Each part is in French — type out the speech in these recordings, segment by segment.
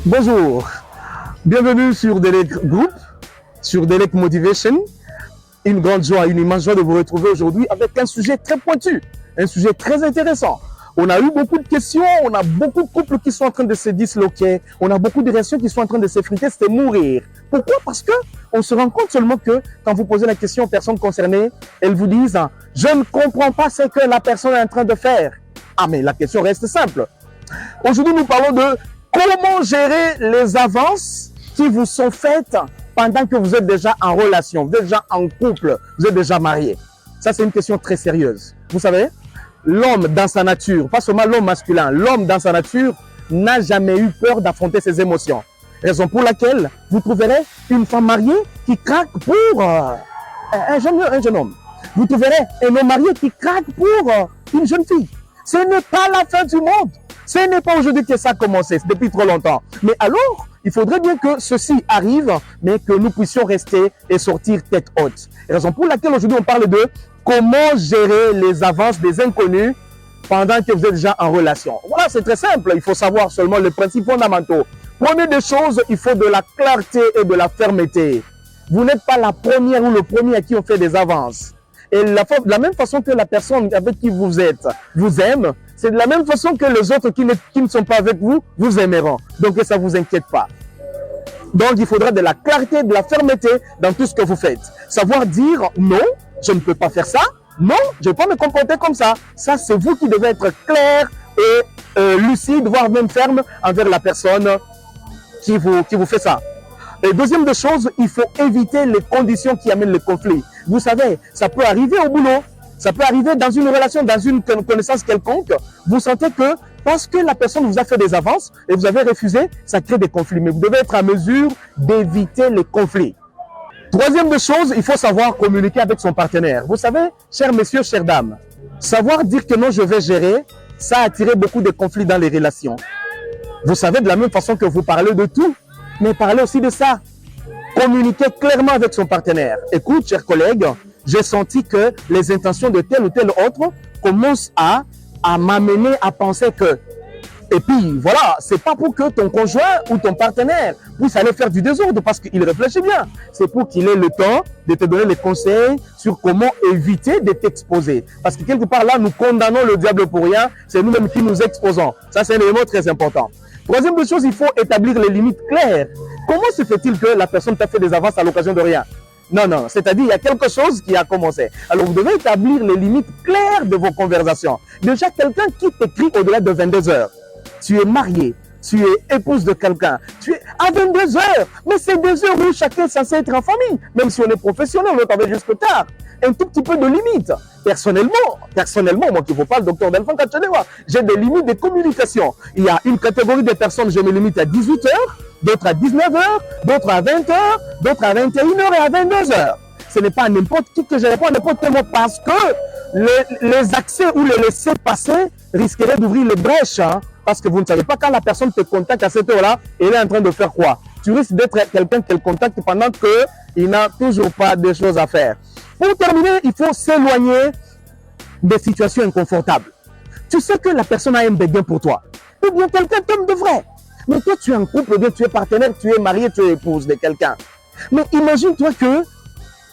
Bonjour, bienvenue sur Delec Group, sur Delec Motivation. Une grande joie, une immense joie de vous retrouver aujourd'hui avec un sujet très pointu, un sujet très intéressant. On a eu beaucoup de questions, on a beaucoup de couples qui sont en train de se disloquer, on a beaucoup de relations qui sont en train de s'effriter, c'est mourir. Pourquoi? Parce que on se rend compte seulement que quand vous posez la question aux personnes concernées, elles vous disent « Je ne comprends pas ce que la personne est en train de faire ». Ah mais la question reste simple. Aujourd'hui, nous parlons de comment gérer les avances qui vous sont faites pendant que vous êtes déjà en relation, vous êtes déjà en couple, vous êtes déjà marié. Ça, c'est une question très sérieuse. Vous savez, l'homme dans sa nature, pas seulement l'homme masculin, l'homme dans sa nature n'a jamais eu peur d'affronter ses émotions. Raison pour laquelle vous trouverez une femme mariée qui craque pour un jeune homme. Vous trouverez un homme marié qui craque pour une jeune fille. Ce n'est pas la fin du monde. Ce n'est pas aujourd'hui que ça a commencé, c'est depuis trop longtemps. Mais alors, il faudrait bien que ceci arrive, mais que nous puissions rester et sortir tête haute. Raison pour laquelle aujourd'hui on parle de comment gérer les avances des inconnus pendant que vous êtes déjà en relation. Voilà, c'est très simple. Il faut savoir seulement les principes fondamentaux. Première des choses, il faut de la clarté et de la fermeté. Vous n'êtes pas la première ou le premier à qui on fait des avances. Et de la même façon que la personne avec qui vous êtes vous aime, c'est de la même façon que les autres qui ne sont pas avec vous, vous aimeront. Donc ça ne vous inquiète pas. Donc il faudra de la clarté, de la fermeté dans tout ce que vous faites. Savoir dire non, je ne peux pas faire ça, non, je ne peux pas me comporter comme ça. Ça, c'est vous qui devez être clair et lucide, voire même ferme envers la personne qui vous fait ça. Et deuxième des choses, il faut éviter les conditions qui amènent le conflit. Vous savez, ça peut arriver au boulot, ça peut arriver dans une relation, dans une connaissance quelconque. Vous sentez que parce que la personne vous a fait des avances et vous avez refusé, ça crée des conflits. Mais vous devez être à mesure d'éviter les conflits. Troisième des choses, il faut savoir communiquer avec son partenaire. Vous savez, chers messieurs, chères dames, savoir dire que non, je vais gérer, ça a attiré beaucoup de conflits dans les relations. Vous savez, de la même façon que vous parlez de tout, mais parlez aussi de ça. Communiquez clairement avec son partenaire. Écoute, chers collègues, j'ai senti que les intentions de tel ou tel autre commencent à m'amener à penser que... Et puis, voilà, c'est pas pour que ton conjoint ou ton partenaire puisse aller faire du désordre parce qu'il réfléchit bien. C'est pour qu'il ait le temps de te donner les conseils sur comment éviter de t'exposer. Parce que quelque part là, nous condamnons le diable pour rien. C'est nous-mêmes qui nous exposons. Ça, c'est un élément très important. Troisième chose, il faut établir les limites claires. Comment se fait-il que la personne t'a fait des avances à l'occasion de rien? Non, non, c'est-à-dire il y a quelque chose qui a commencé. Alors vous devez établir les limites claires de vos conversations. Déjà, quelqu'un qui t'écrit au-delà de 22 heures. Tu es marié, tu es épouse de quelqu'un, tu es à 22 heures. Mais c'est 2 heures où chacun est censé être en famille. Même si on est professionnel, on va travailler jusque tard. Un tout petit peu de limites. Personnellement, moi qui vous parle, docteur Delphine Kachadewa, j'ai des limites de communication. Il y a une catégorie de personnes, je me limite à 18 heures, d'autres à 19 heures, d'autres à 20 heures, d'autres à 21 heures et à 22 heures. Ce n'est pas à n'importe qui que je réponds, à n'importe quel mot, parce que les accès ou les laissés-passer risqueraient d'ouvrir les brèches. Hein, parce que vous ne savez pas quand la personne te contacte à cette heure-là, elle est en train de faire quoi. Tu risques d'être quelqu'un qu'elle contacte pendant qu'il n'a toujours pas de choses à faire. Pour terminer, il faut s'éloigner des situations inconfortables. Tu sais que la personne a un béguin pour toi. Ou bien quelqu'un t'aime de vrai. Mais toi, tu es en couple, ou bien tu es partenaire, tu es marié, tu es épouse de quelqu'un. Mais imagine-toi que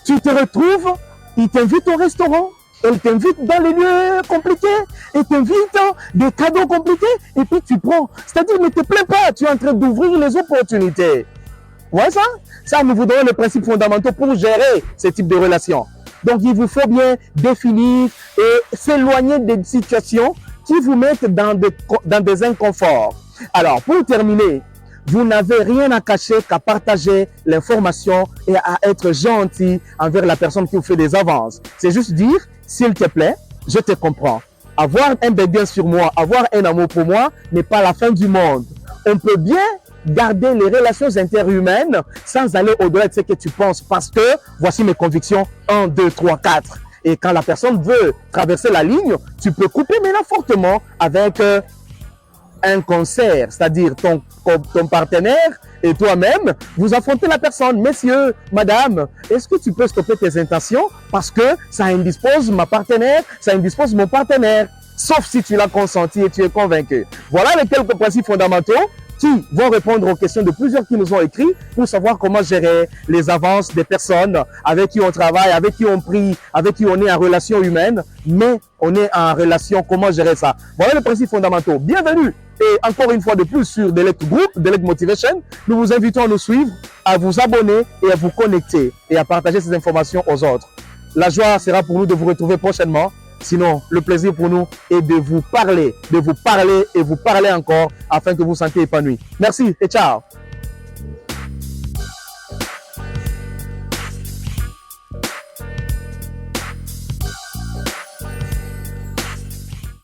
tu te retrouves, il t'invite au restaurant, elle t'invite dans les lieux compliqués, elle t'invite dans des cadeaux compliqués, et puis tu prends. C'est-à-dire, ne te plains pas, tu es en train d'ouvrir les opportunités. Vous voyez ça? Ça, nous vous donnons les principes fondamentaux pour gérer ce type de relation. Donc, il vous faut bien définir et s'éloigner des situations qui vous mettent dans des inconforts. Alors, pour terminer, vous n'avez rien à cacher qu'à partager l'information et à être gentil envers la personne qui vous fait des avances. C'est juste dire, s'il te plaît, je te comprends. Avoir un béguin sur moi, avoir un amour pour moi n'est pas la fin du monde. On peut bien garder les relations interhumaines sans aller au-delà de ce que tu penses parce que voici mes convictions 1, 2, 3, 4. Et quand la personne veut traverser la ligne, tu peux couper maintenant fortement avec un concert, c'est-à-dire ton partenaire et toi-même, vous affrontez la personne. Messieurs, madame, est-ce que tu peux stopper tes intentions parce que ça indispose ma partenaire, ça indispose mon partenaire, sauf si tu l'as consenti et tu es convaincu. Voilà les quelques principes fondamentaux qui vont répondre aux questions de plusieurs qui nous ont écrit pour savoir comment gérer les avances des personnes avec qui on travaille, avec qui on prie, avec qui on est en relation humaine, mais on est en relation, comment gérer ça. Voilà les principes fondamentaux. Bienvenue et encore une fois de plus sur Delect Group, Delect Motivation. Nous vous invitons à nous suivre, à vous abonner et à vous connecter et à partager ces informations aux autres. La joie sera pour nous de vous retrouver prochainement. Sinon, le plaisir pour nous est de vous parler et vous parler encore afin que vous vous sentiez épanoui. Merci et ciao.